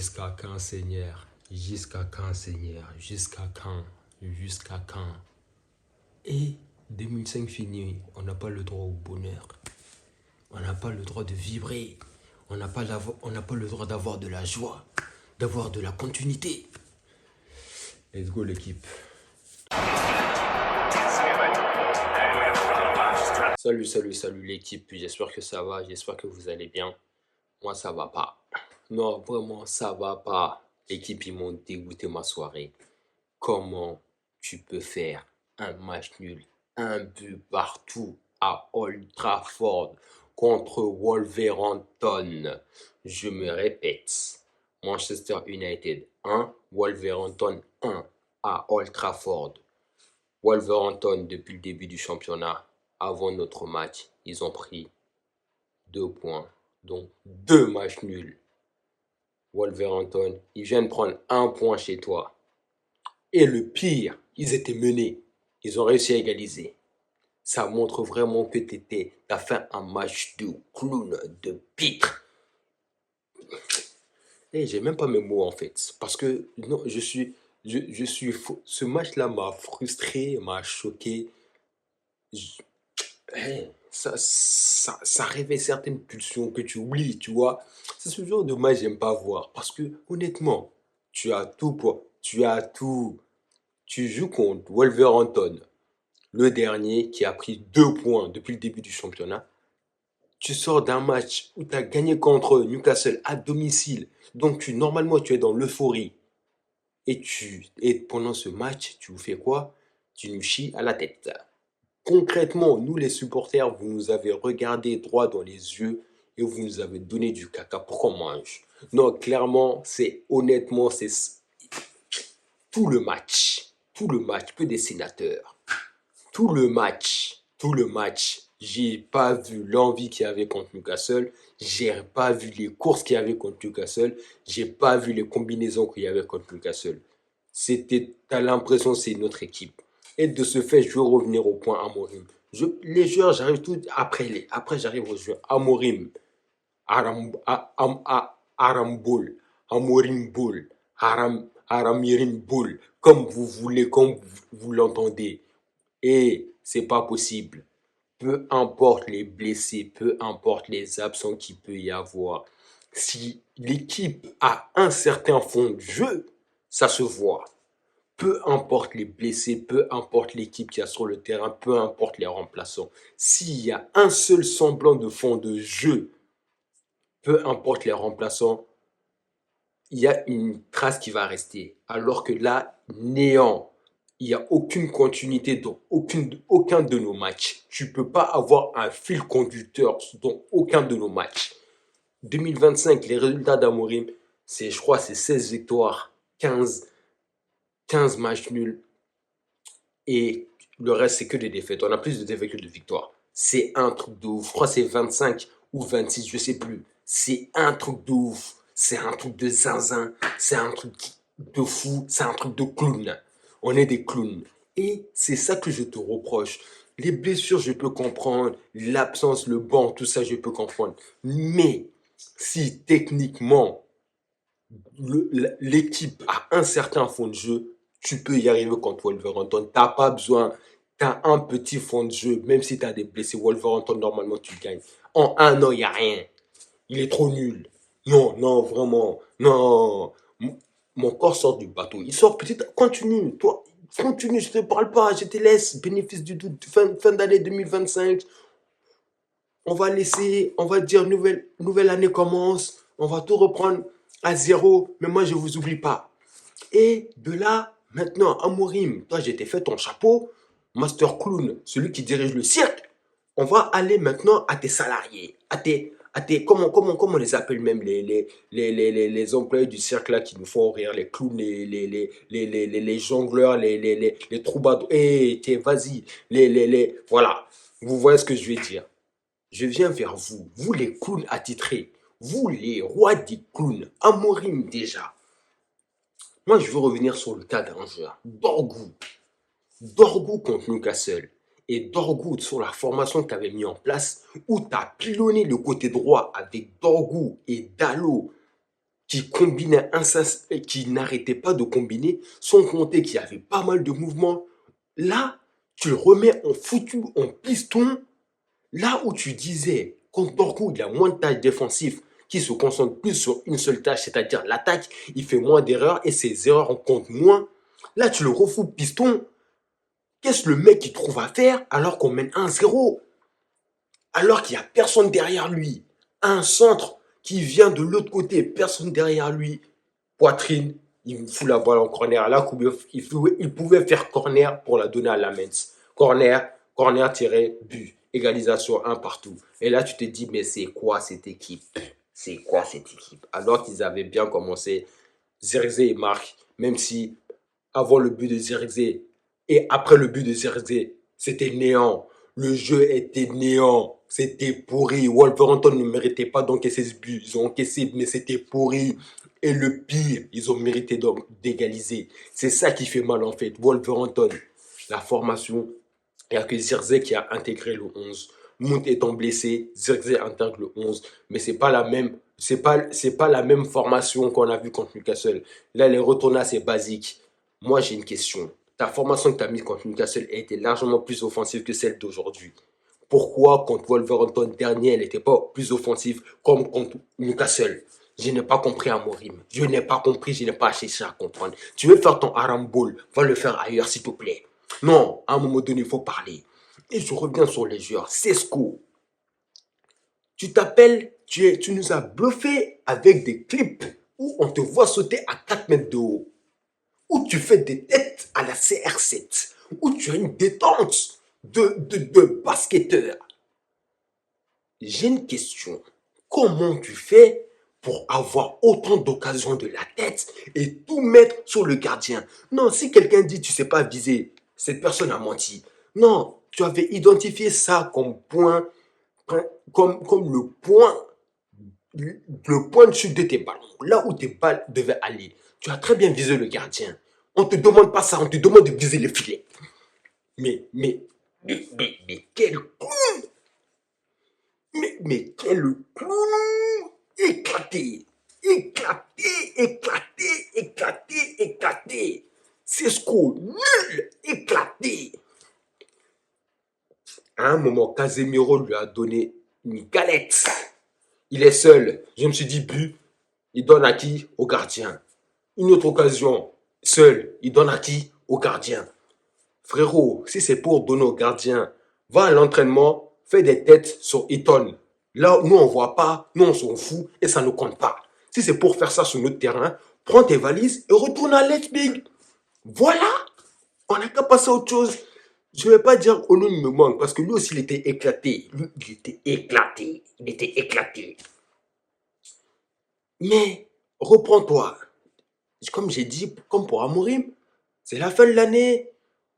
Jusqu'à quand, Seigneur? Jusqu'à quand, Seigneur? Jusqu'à quand? Jusqu'à quand? Et 2005 fini, on n'a pas le droit au bonheur. On n'a pas le droit de vibrer. On n'a pas le droit d'avoir de la joie, d'avoir de la continuité. Let's go l'équipe. Salut l'équipe. J'espère que ça va. J'espère que vous allez bien. Moi, ça va pas. Non, vraiment, ça va pas. L'équipe, ils m'ont dégoûté ma soirée. Comment tu peux faire un match nul, un but partout à Old Trafford contre Wolverhampton? Je me répète, Manchester United 1, Wolverhampton 1 à Old Trafford. Wolverhampton, depuis le début du championnat, avant notre match, ils ont pris 2 points, donc 2 matchs nuls. Wolverhampton, ils viennent prendre 1 point chez toi. Et le pire, ils étaient menés. Ils ont réussi à égaliser. Ça montre vraiment que t'as fait un match de clown, de pitre. Et j'ai même pas mes mots en fait. Parce que non, ce match-là m'a frustré, m'a choqué. Ça réveille certaines pulsions que tu oublies, tu vois. C'est ce genre de match que j'aime pas voir. Parce que honnêtement, tu as tout. Tu joues contre Wolverhampton, le dernier qui a pris 2 points depuis le début du championnat. Tu sors d'un match où tu as gagné contre Newcastle à domicile. Donc normalement, tu es dans l'euphorie. Et pendant ce match, tu nous fais quoi? Tu nous chies à la tête. Concrètement, nous les supporters, vous nous avez regardé droit dans les yeux et vous nous avez donné du caca pour qu'on mange. Non, clairement, honnêtement, c'est tout le match, peu des sénateurs. Tout le match, j'ai pas vu l'envie qu'il y avait contre Newcastle, j'ai pas vu les courses qu'il y avait contre Newcastle, j'ai pas vu les combinaisons qu'il y avait contre Newcastle. T'as l'impression que c'est notre équipe. Et de ce fait, je veux revenir au point Amorim. Les joueurs, j'arrive tout après j'arrive aux joueurs. Amorim, Arambol, Amorim Bol, Aramirim Bol, comme vous voulez, comme vous l'entendez. Et c'est pas possible. Peu importe les blessés, peu importe les absents qu'il peut y avoir. Si l'équipe a un certain fond de jeu, ça se voit. Peu importe les blessés, peu importe l'équipe qui a sur le terrain, peu importe les remplaçants. S'il y a un seul semblant de fond de jeu, peu importe les remplaçants, il y a une trace qui va rester. Alors que là, néant. Il n'y a aucune continuité dans aucun de nos matchs. Tu ne peux pas avoir un fil conducteur dans aucun de nos matchs. 2025, les résultats d'Amorim, je crois, c'est 16 victoires, 15 matchs nuls. Et le reste, c'est que des défaites. On a plus de défaites que de victoires. C'est un truc de ouf. Je crois que c'est 25 ou 26, je ne sais plus. C'est un truc de ouf. C'est un truc de zinzin. C'est un truc de fou. C'est un truc de clown. On est des clowns. Et c'est ça que je te reproche. Les blessures, je peux comprendre. L'absence, le banc, tout ça, je peux comprendre. Mais si techniquement, l'équipe a un certain fond de jeu, tu peux y arriver contre Wolverhampton. Tu n'as pas besoin. Tu as un petit fond de jeu. Même si tu as des blessés, Wolverhampton, normalement, tu gagnes. En 1 an, il n'y a rien. Il est trop nul. Non, vraiment. Non. Mon corps sort du bateau. Il sort peut-être. Continue. Toi, continue. Je ne te parle pas. Je te laisse. Bénéfice du doute. Fin d'année 2025. On va dire nouvelle année commence. On va tout reprendre à zéro. Mais moi, je ne vous oublie pas. Et de là, maintenant, Amorim, toi, j'ai fait ton chapeau. Master Clown, celui qui dirige le cirque. On va aller maintenant à tes salariés, comment on les appelle même les employés du cirque là qui nous font rire, les clowns, les jongleurs, les troubadours. Vas-y, voilà. Vous voyez ce que je veux dire. Je viens vers vous, vous les clowns attitrés, vous les rois des clowns, Amorim déjà. Moi, je veux revenir sur le cas d'un joueur, Dorgu. Dorgu contre Newcastle. Et Dorgu sur la formation que tu avais mis en place, où tu as pilonné le côté droit avec Dorgu et Dalot, qui combinait qui n'arrêtait pas de combiner, sans compter qu'il y avait pas mal de mouvements. Là, tu le remets en foutu, en piston, là où tu disais, contre Dortmund, il a moins de tâches défensives, qui se concentre plus sur une seule tâche, c'est-à-dire l'attaque, il fait moins d'erreurs et ses erreurs en comptent moins. Là, tu le refous piston. Qu'est-ce que le mec il trouve à faire alors qu'on mène 1-0? Alors qu'il n'y a personne derrière lui. Un centre qui vient de l'autre côté, personne derrière lui. Poitrine, il fout la balle en corner. Là, il pouvait faire corner pour la donner à Lamens. Corner tiré, but. Égalisation, un partout. Et là, tu te dis, mais c'est quoi cette équipe? C'est quoi cette équipe? Alors qu'ils avaient bien commencé, Zirkzee marque, même si avant le but de Zirkzee et après le but de Zirkzee, c'était néant. Le jeu était néant. C'était pourri. Wolverhampton ne méritait pas d'encaisser ce but. Ils ont encaissé, mais c'était pourri. Et le pire, ils ont mérité d'égaliser. C'est ça qui fait mal en fait. Wolverhampton, la formation, il n'y a que Zirkzee qui a intégré le 11. Mount étant blessé, Zirkzee intègre le 11. Mais c'est pas la même. C'est pas la même formation qu'on a vu contre Newcastle. Là, les retournages, c'est basique. Moi, j'ai une question. Ta formation que tu as mise contre Newcastle a été largement plus offensive que celle d'aujourd'hui. Pourquoi contre Wolverhampton dernier, elle n'était pas plus offensive comme contre Newcastle? Je n'ai pas compris Amorim. Je n'ai pas compris, je n'ai pas cherché à comprendre. Tu veux faire ton Aram Ball, va le faire ailleurs s'il te plaît. Non, à un moment donné, il faut parler. Et je reviens sur les joueurs. Sesko, tu t'appelles, tu nous as bluffé avec des clips où on te voit sauter à 4 mètres de haut, où tu fais des têtes à la CR7, où tu as une détente de basketteur. J'ai une question. Comment tu fais pour avoir autant d'occasions de la tête et tout mettre sur le gardien? Non, si quelqu'un dit tu ne sais pas viser, cette personne a menti. Non, tu avais identifié ça comme point, comme le point de chute de tes ballons, là où tes balles devaient aller. Tu as très bien visé le gardien. On ne te demande pas ça, on te demande de viser les filets. Mais quel clown! Mais quel clown! Éclaté! Éclaté! Éclaté! Éclaté! Éclaté! Sesko, nul! Éclaté! À un moment, Casemiro lui a donné une galette. Il est seul. Je me suis dit, but, il donne à qui? Au gardien. Une autre occasion, seul, il donne à qui? Au gardien. Frérot, si c'est pour donner au gardien, va à l'entraînement, fais des têtes sur Eton. Là, nous, on voit pas, nous, on s'en fout et ça ne compte pas. Si c'est pour faire ça sur notre terrain, prends tes valises et retourne à Leipzig. Voilà, on n'a qu'à passer à autre chose. Je ne vais pas dire Ono me manque parce que lui aussi, il était éclaté. Lui, il était éclaté. Il était éclaté. Mais, reprends-toi. Comme j'ai dit, comme pour Amorim, c'est la fin de l'année.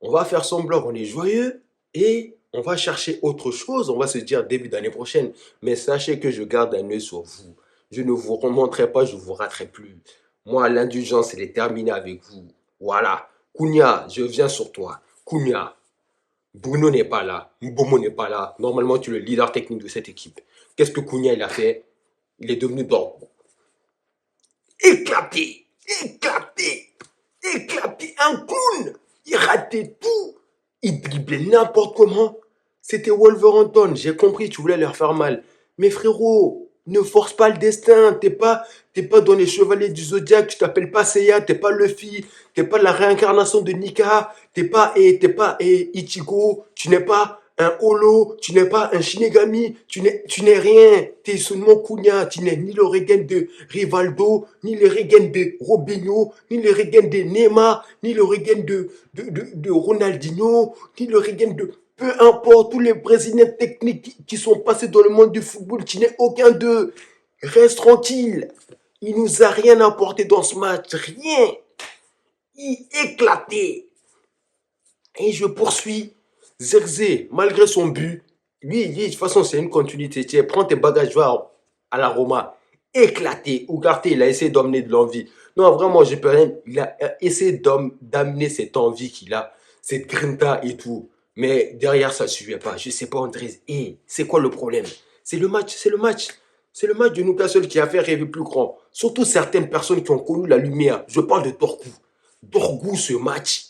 On va faire semblant qu'on est joyeux et on va chercher autre chose. On va se dire début d'année prochaine. Mais sachez que je garde un œil sur vous. Je ne vous remonterai pas, je ne vous raterai plus. Moi, l'indulgence, elle est terminée avec vous. Voilà. Cunha, je viens sur toi. Cunha, Bruno n'est pas là. Mbomo n'est pas là. Normalement, tu es le leader technique de cette équipe. Qu'est-ce que Cunha il a fait? Il est devenu Dortmund. Éclaté, éclaté, éclaté, un clown. Il ratait tout. Il driblait n'importe comment. C'était Wolverhampton. J'ai compris, tu voulais leur faire mal. Mais frérot, ne force pas le destin. T'es pas dans les chevaliers du Zodiac. Tu t'appelles pas Seiya. T'es pas Luffy. T'es pas la réincarnation de Nika. T'es pas Ichigo. Tu n'es pas un Holo. Tu n'es pas un Shinigami. Tu n'es rien. T'es seulement Cunha. Tu n'es ni le Regen de Rivaldo, ni le Regen de Robinho, ni le Regen de Neymar, ni le Regen de Ronaldinho, ni le Regen de... Peu importe, tous les Brésiliens techniques qui sont passés dans le monde du football, tu n'es aucun d'eux. Reste tranquille. Il nous a rien apporté dans ce match. Rien. Il éclatait. Et je poursuis. Zirkzee, malgré son but, lui, il dit, de toute façon, c'est une continuité. Tiens, prends tes bagages, va à la Roma. Éclaté. Ugarte, il a essayé d'emmener de l'envie. Non, vraiment, j'ai peux rien. Il a essayé d'amener cette envie qu'il a, cette grinta et tout. Mais derrière, ça ne suivait pas. Je ne sais pas, André. Et c'est quoi le problème? C'est le match, c'est le match. C'est le match de Newcastle qui a fait rêver plus grand. Surtout certaines personnes qui ont connu la lumière. Je parle de Dorgu. Dorgu, ce match,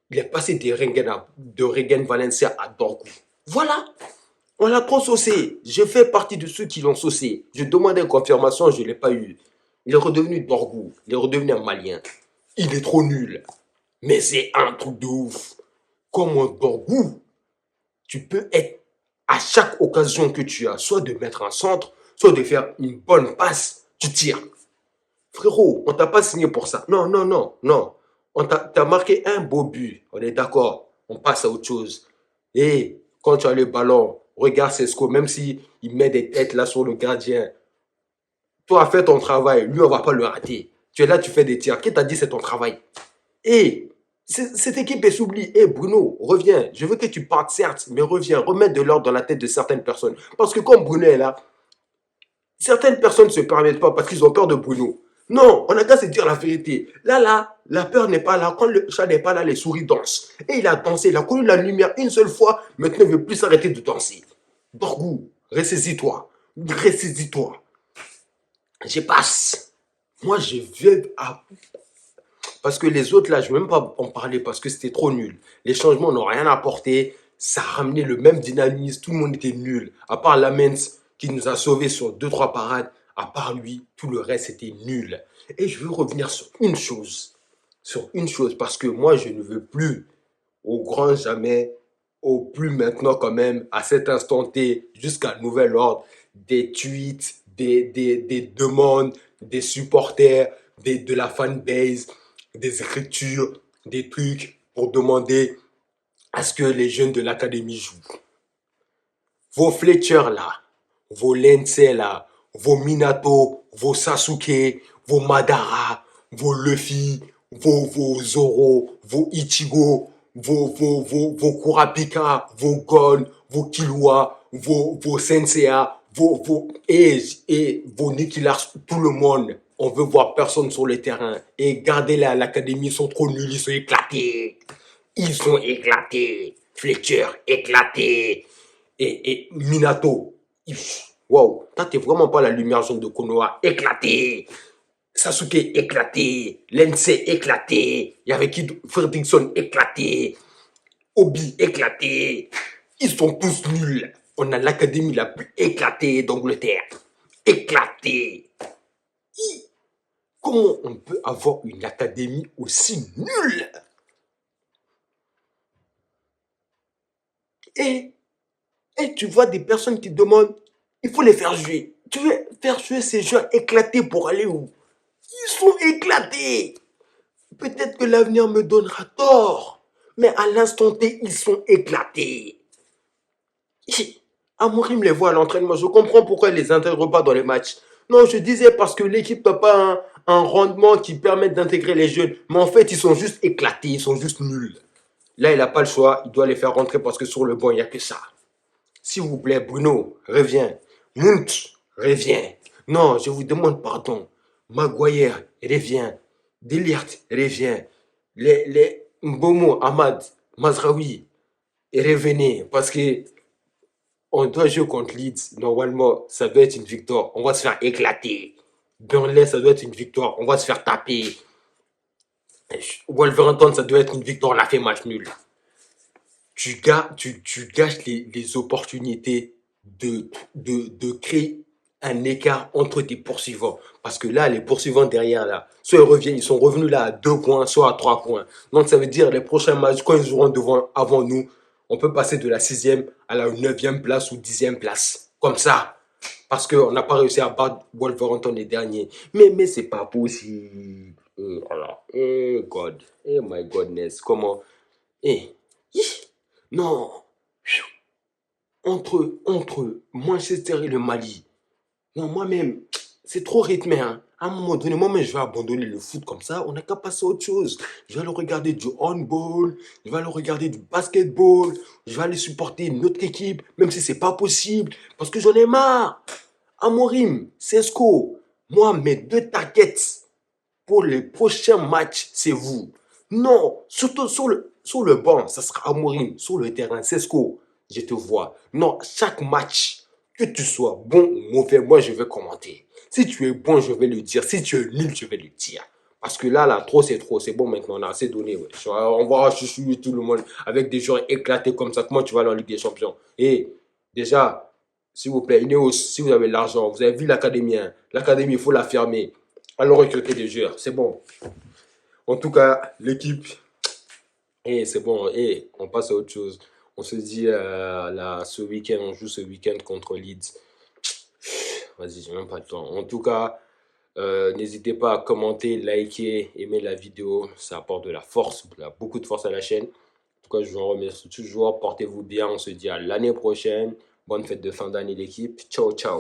il est passé de Regen Valencia à Dorgu. Voilà. On l'a trop saucé. Je fais partie de ceux qui l'ont saucé. Je demandais une confirmation, je ne l'ai pas eu. Il est redevenu Dorgu. Il est redevenu un Malien. Il est trop nul. Mais c'est un truc de ouf. Comme un Dorgu, tu peux être à chaque occasion que tu as, soit de mettre un centre, soit de faire une bonne passe, tu tires. Frérot, on t'a pas signé pour ça. Non, non, non, non. T'as marqué un beau but. On est d'accord. On passe à autre chose. Et quand tu as le ballon, regarde Sesko, même si il met des têtes là sur le gardien. Toi, fais ton travail. Lui, on va pas le rater. Tu es là, tu fais des tirs. Qui t'a dit c'est ton travail? Et cette équipe est s'oublie. Et Bruno, reviens. Je veux que tu partes, certes, mais reviens. Remets de l'ordre dans la tête de certaines personnes. Parce que comme Bruno est là, certaines personnes ne se permettent pas parce qu'ils ont peur de Bruno. Non, on n'a qu'à se dire la vérité. Là, la peur n'est pas là. Quand le chat n'est pas là, les souris dansent. Et il a dansé, il a connu la lumière une seule fois. Maintenant, il ne veut plus s'arrêter de danser. Dorgu, ressaisis-toi. Ressaisis-toi. Je passe. Moi, je viens à... Parce que les autres, là, je ne vais même pas en parler parce que c'était trop nul. Les changements n'ont rien apporté. Ça a ramené le même dynamisme. Tout le monde était nul. À part Lamens qui nous a sauvés sur 2-3 parades. À part lui, tout le reste était nul. Et je veux revenir sur une chose. Sur une chose. Parce que moi, je ne veux plus, au grand jamais, au plus maintenant quand même, à cet instant T, jusqu'à nouvel ordre, des tweets, des demandes, des supporters, de la fanbase, des écritures, des trucs pour demander à ce que les jeunes de l'académie jouent. Vos Fletcher là, vos Lindsay là, vos Minato, vos Sasuke, vos Madara, vos Luffy, vos Zoro, vos Ichigo, vos Kurapika, vos Gon, vos Killua, vos Senseiya, et vos Nicky Larson, tout le monde. On veut voir personne sur le terrain. Et gardez-les à l'académie, ils sont trop nuls, ils sont éclatés. Ils sont éclatés. Fletcher, éclaté. Et Minato, waouh, toi t'es vraiment pas la lumière jaune de Konoha, éclaté. Sasuke éclaté, Lensei éclaté, il y avait qui Fredrickson éclaté, Obi éclaté. Ils sont tous nuls. On a l'académie la plus éclatée d'Angleterre. Éclatée. Comment on peut avoir une académie aussi nulle? Et tu vois des personnes qui demandent, il faut les faire jouer. Tu veux faire jouer ces joueurs éclatés pour aller où? Ils sont éclatés. Peut-être que l'avenir me donnera tort, mais à l'instant T, ils sont éclatés. Amorim les voit à l'entraînement, je comprends pourquoi il les intègre pas dans les matchs. Non, je disais parce que l'équipe n'a pas un rendement qui permette d'intégrer les jeunes. Mais en fait, ils sont juste éclatés, ils sont juste nuls. Là, il n'a pas le choix, il doit les faire rentrer parce que sur le banc, il n'y a que ça. S'il vous plaît, Bruno, reviens. Mount, reviens. Non, je vous demande pardon. Maguire, reviens. Delirte, reviens. Les Mbomo, Ahmad, Mazraoui, revenez. Parce que on doit jouer contre Leeds. Normalement, ça doit être une victoire. On va se faire éclater. Burnley, ça doit être une victoire. On va se faire taper. Wolverhampton, ça doit être une victoire. On a fait match nul. Tu gâches les opportunités de créer un écart entre tes poursuivants. Parce que là, les poursuivants derrière, là, soit ils reviennent, ils sont revenus là à 2 points, soit à 3 points. Donc, ça veut dire les prochains matchs, quand ils joueront avant nous, on peut passer de la 6e à la 9e place ou 10e place. Comme ça. Parce qu'on n'a pas réussi à battre Wolverhampton les derniers. Mais c'est pas possible. Voilà. God. My godness. Comment? Non. Entre Manchester et le Mali. Non, moi-même, c'est trop rythmé. Hein. À un moment donné, moi-même, je vais abandonner le foot comme ça. On n'a qu'à passer à autre chose. Je vais aller regarder du handball. Je vais aller regarder du basketball. Je vais aller supporter une autre équipe, même si c'est pas possible. Parce que j'en ai marre. Amorim, Sesko, moi, mes 2 targets pour les prochains matchs, c'est vous. Non, surtout sur le banc, ça sera Amorim. Sur le terrain, Sesko, je te vois. Non, chaque match, Que tu sois bon ou mauvais, moi, je vais commenter. Si tu es bon, je vais le dire. Si tu es nul, je vais le dire. Parce que là, trop, c'est trop. C'est bon maintenant, on a assez donné. Ouais. On va chuchoyer tout le monde avec des joueurs éclatés comme ça. Comment tu vas aller en Ligue des Champions? Et déjà, s'il vous plaît, Ineos, si vous avez l'argent, vous avez vu l'académie. Hein. L'académie, il faut la fermer. Allons recruter des joueurs. C'est bon. En tout cas, l'équipe, et c'est bon. Et on passe à autre chose. On se dit, là, ce week-end, on joue ce week-end contre Leeds. Vas-y, j'ai même pas le temps. En tout cas, n'hésitez pas à commenter, liker, aimer la vidéo. Ça apporte de la force, beaucoup de force à la chaîne. En tout cas, je vous en remercie toujours. Portez-vous bien. On se dit à l'année prochaine. Bonne fête de fin d'année, l'équipe. Ciao, ciao.